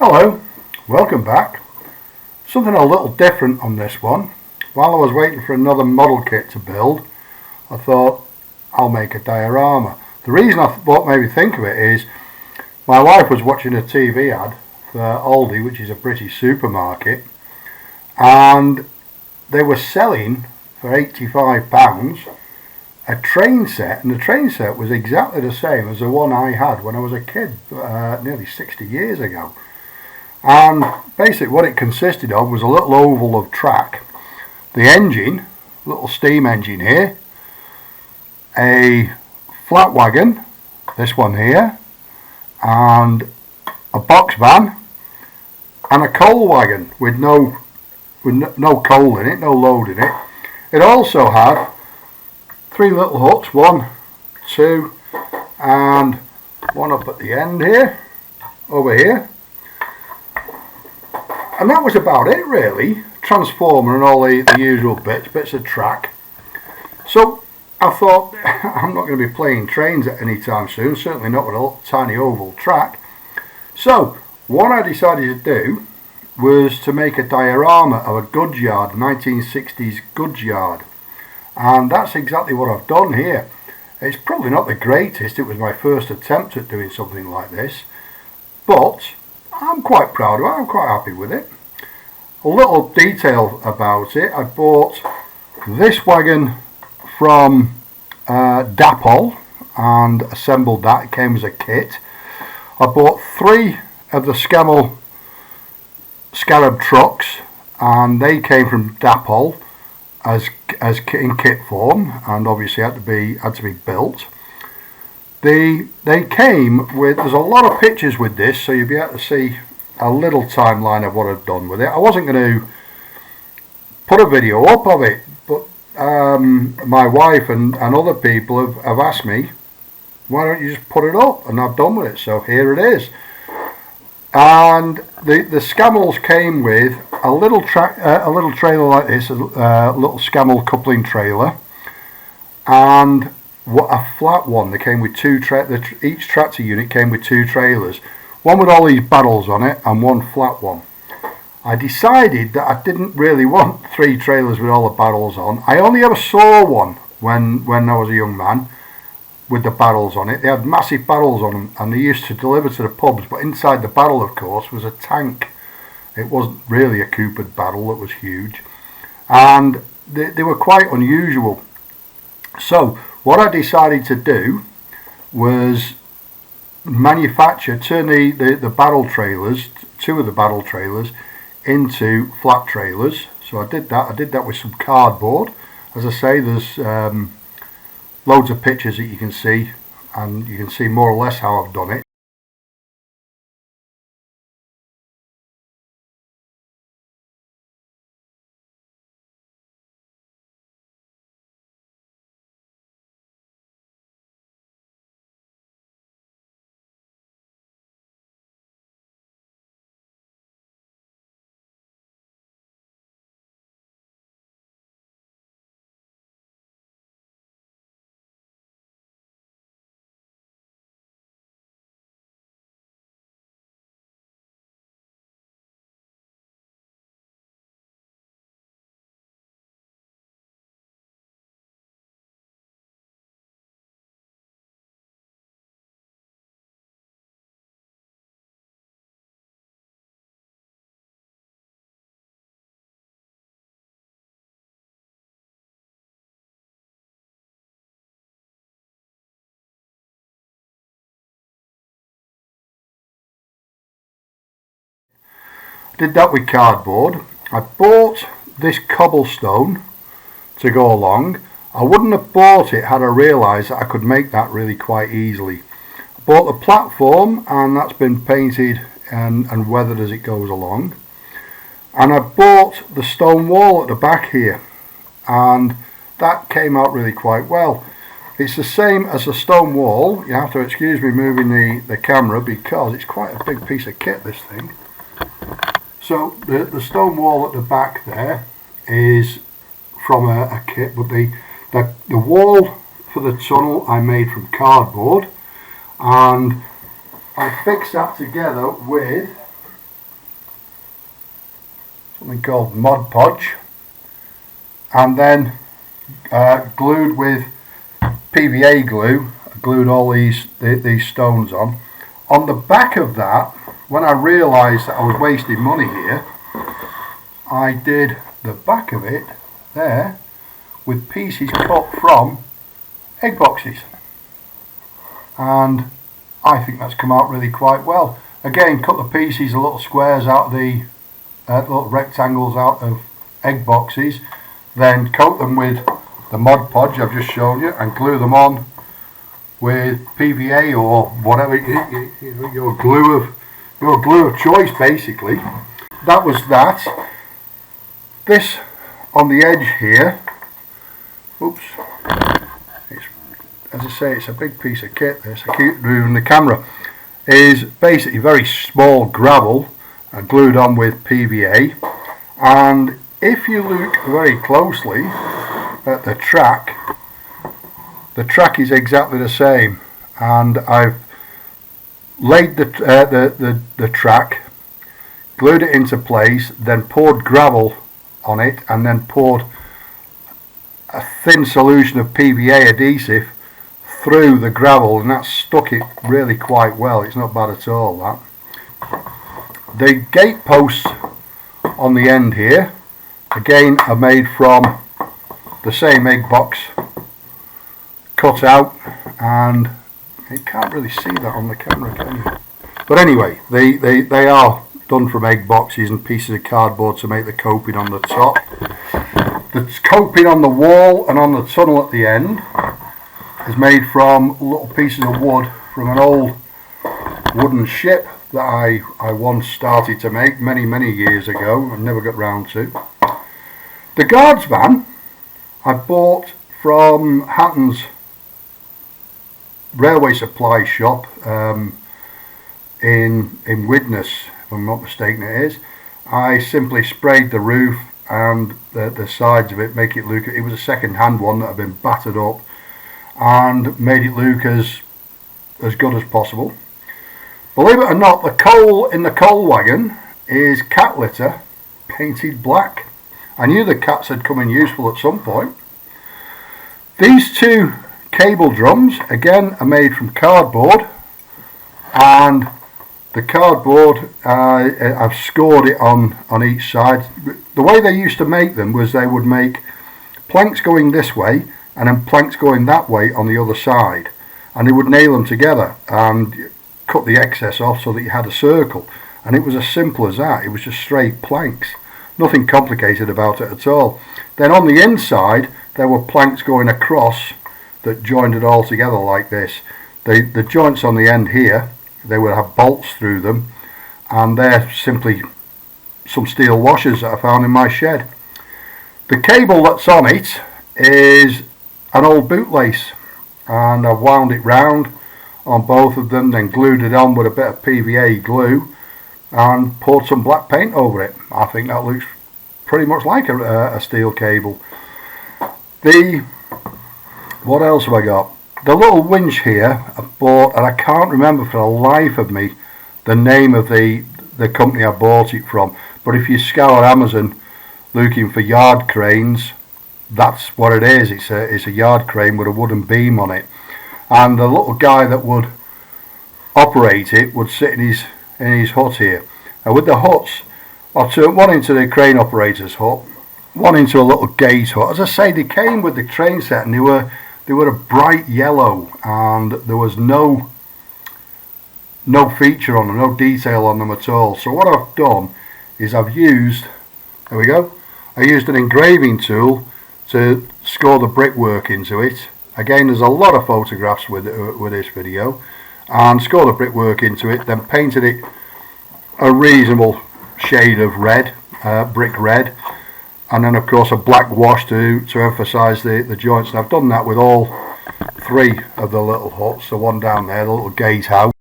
Hello, welcome back. Something a little different on this one. While I was waiting for another model kit to build, I thought I'll make a diorama. The reason what made me think of it is my wife was watching a TV ad for Aldi, which is a British supermarket, and they were selling for £85 a train set, and the train set was exactly the same as the one I had when I was a kid, nearly 60 years ago. And basically what it consisted of was a little oval of track, the engine, little steam engine here, a flat wagon, this one here, and a box van, and a coal wagon with no coal in it, no load in it. It also had three little hooks, 1, 2, and one up at the end here, over here. And that was about it really. Transformer and all the usual bits of track. So I thought, I'm not going to be playing trains at any time soon, certainly not with a little tiny oval track. So what I decided to do was to make a diorama of a goods yard, 1960s goods yard. And that's exactly what I've done here. It's probably not the greatest, it was my first attempt at doing something like this, but I'm quite proud of it, I'm quite happy with it. A little detail about it, I bought this wagon from Dapol and assembled that. It came as a kit. I bought 3 of the Scammell Scarab trucks, and they came from Dapol as in kit form, and obviously had to be built. They came with, there's a lot of pictures with this, so you'll be able to see a little timeline of what I've done with it. I wasn't going to put a video up of it, but my wife and other people have asked me, why don't you just put it up, and I've done with it, so here it is. And the Scammells came with a little trailer like this, a little Scammell coupling trailer, and a flat one. They came with each tractor unit came with 2 trailers, one with all these barrels on it and one flat one. I decided that I didn't really want 3 trailers with all the barrels on. I only ever saw one when I was a young man with the barrels on it. They had massive barrels on them, and they used to deliver to the pubs, but inside the barrel of course was a tank. It wasn't really a coopered barrel, it was huge, and they were quite unusual. So what I decided to do was turn the barrel trailers, 2 of the barrel trailers, into flat trailers. So I did that with some cardboard. As I say, there's loads of pictures that you can see, and you can see more or less how I've done it. Did that with cardboard. I bought this cobblestone to go along. I wouldn't have bought it had I realised that I could make that really quite easily. I bought the platform, and that's been painted and weathered as it goes along. And I bought the stone wall at the back here, and that came out really quite well. It's the same as the stone wall. You have to excuse me moving the camera because it's quite a big piece of kit, this thing. So the stone wall at the back there is from a kit, but the wall for the tunnel I made from cardboard, and I fixed that together with something called Mod Podge, and then glued with PVA glue, glued all these stones on. On the back of that, when I realised that I was wasting money here, I did the back of it there with pieces cut from egg boxes, and I think that's come out really quite well. Again, cut the pieces, the little squares out of the little rectangles out of egg boxes, then coat them with the Mod Podge I've just shown you and glue them on with PVA or whatever your glue of choice basically. That was that. This on the edge here, oops, as I say, it's a big piece of kit this. I keep moving the camera. Is basically very small gravel glued on with PVA, and if you look very closely at the track is exactly the same, and I've laid the track, glued it into place, then poured gravel on it, and then poured a thin solution of PVA adhesive through the gravel, and that stuck it really quite well. It's not bad at all, that. The gate posts on the end here again are made from the same egg box cut out, and you can't really see that on the camera, can you? But anyway, they are done from egg boxes and pieces of cardboard to make the coping on the top. The coping on the wall and on the tunnel at the end is made from little pieces of wood from an old wooden ship that I once started to make many years ago and never got round to. The guards van I bought from Hatton's railway supply shop in Widnes, if I'm not mistaken it is. I simply sprayed the roof and the sides of it, make it look, it was a second hand one that had been battered up, and made it look as good as possible. Believe it or not, the coal in the coal wagon is cat litter painted black. I knew the cats had come in useful at some point. These two cable drums again are made from cardboard, and the cardboard I've scored it on each side. The way they used to make them was they would make planks going this way and then planks going that way on the other side, and they would nail them together and cut the excess off so that you had a circle, and it was as simple as that. It was just straight planks, nothing complicated about it at all. Then on the inside there were planks going across that joined it all together like this. The joints on the end here, they would have bolts through them, and they're simply some steel washers that I found in my shed. The cable that's on it is an old bootlace, and I've wound it round on both of them, then glued it on with a bit of PVA glue and poured some black paint over it. I think that looks pretty much like a steel cable. What else have I got? The little winch here I bought, and I can't remember for the life of me the name of the company I bought it from, but if you scour Amazon looking for yard cranes, that's what it is. It's a yard crane with a wooden beam on it, and the little guy that would operate it would sit in his hut here. And with the huts, I've turned one into the crane operator's hut, one into a little gate hut. As I say, they came with the train set, and they were a bright yellow, and there was no feature on them, no detail on them at all. So what I've done is I've used, there we go, I used an engraving tool to score the brickwork into it. Again, there's a lot of photographs with this video, and score the brickwork into it, then painted it a reasonable shade of red, brick red, and then of course a black wash to emphasise the joints. And I've done that with all three of the little huts, the one down there, the little gatehouse.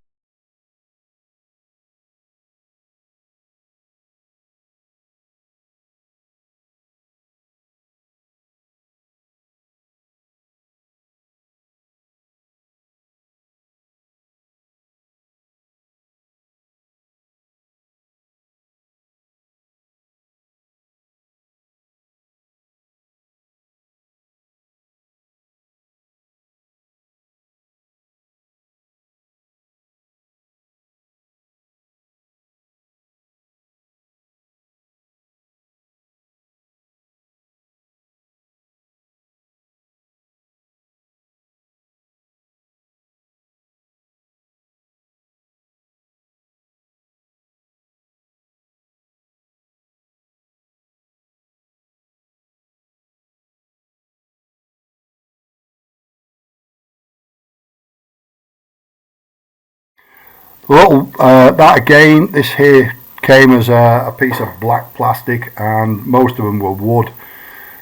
That again, this here came as a piece of black plastic, and most of them were wood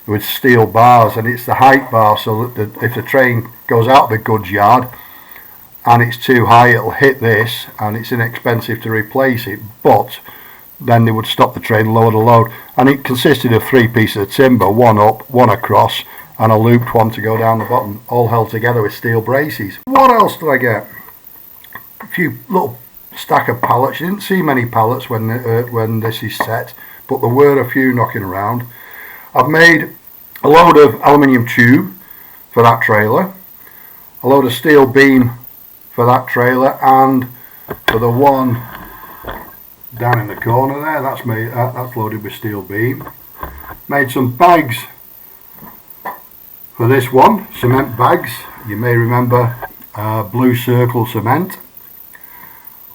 with steel bars, and it's the height bar, so that if the train goes out of the goods yard and it's too high, it'll hit this, and it's inexpensive to replace it, but then they would stop the train, lower the load. And it consisted of 3 pieces of timber, one up, one across, and a looped one to go down the bottom, all held together with steel braces. What else did I get? A few little stack of pallets. You didn't see many pallets when this is set, but there were a few knocking around. I've made a load of aluminium tube for that trailer, a load of steel beam for that trailer, and for the one down in the corner there, that's loaded with steel beam. Made some bags for this one, cement bags. You may remember Blue Circle cement.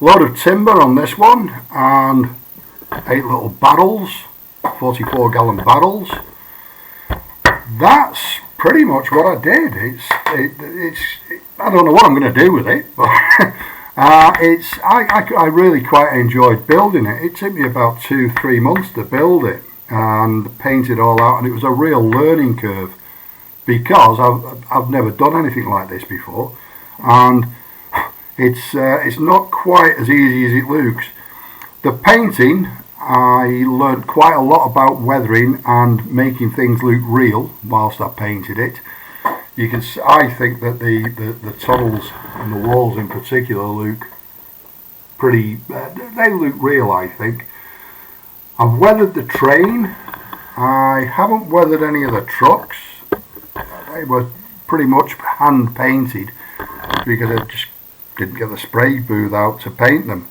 Load of timber on this one, and 8 little barrels, 44 gallon barrels. That's pretty much what I did. I don't know what I'm going to do with it, but I really quite enjoyed building it. It took me about 2-3 months to build it and paint it all out, and it was a real learning curve because I've never done anything like this before, and it's not quite as easy as it looks. The painting, I learned quite a lot about weathering and making things look real whilst I painted it. You can see, I think that the tunnels and the walls in particular look pretty, they look real, I think. I've weathered the train. I haven't weathered any of the trucks. They were pretty much hand painted because I just didn't get the spray booth out to paint them.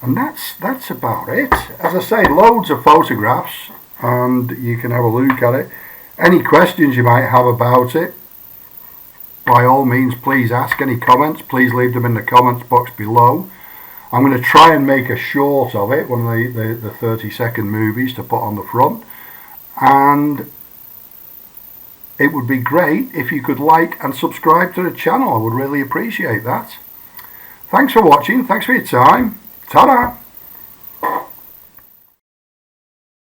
And that's about it. As I say, loads of photographs, and you can have a look at it. Any questions you might have about it, by all means, please ask. Any comments, please leave them in the comments box below. I'm going to try and make a short of it, one of the 30-second movies to put on the front. And it would be great if you could like and subscribe to the channel. I would really appreciate that. Thanks for watching. Thanks for your time. Ta-da!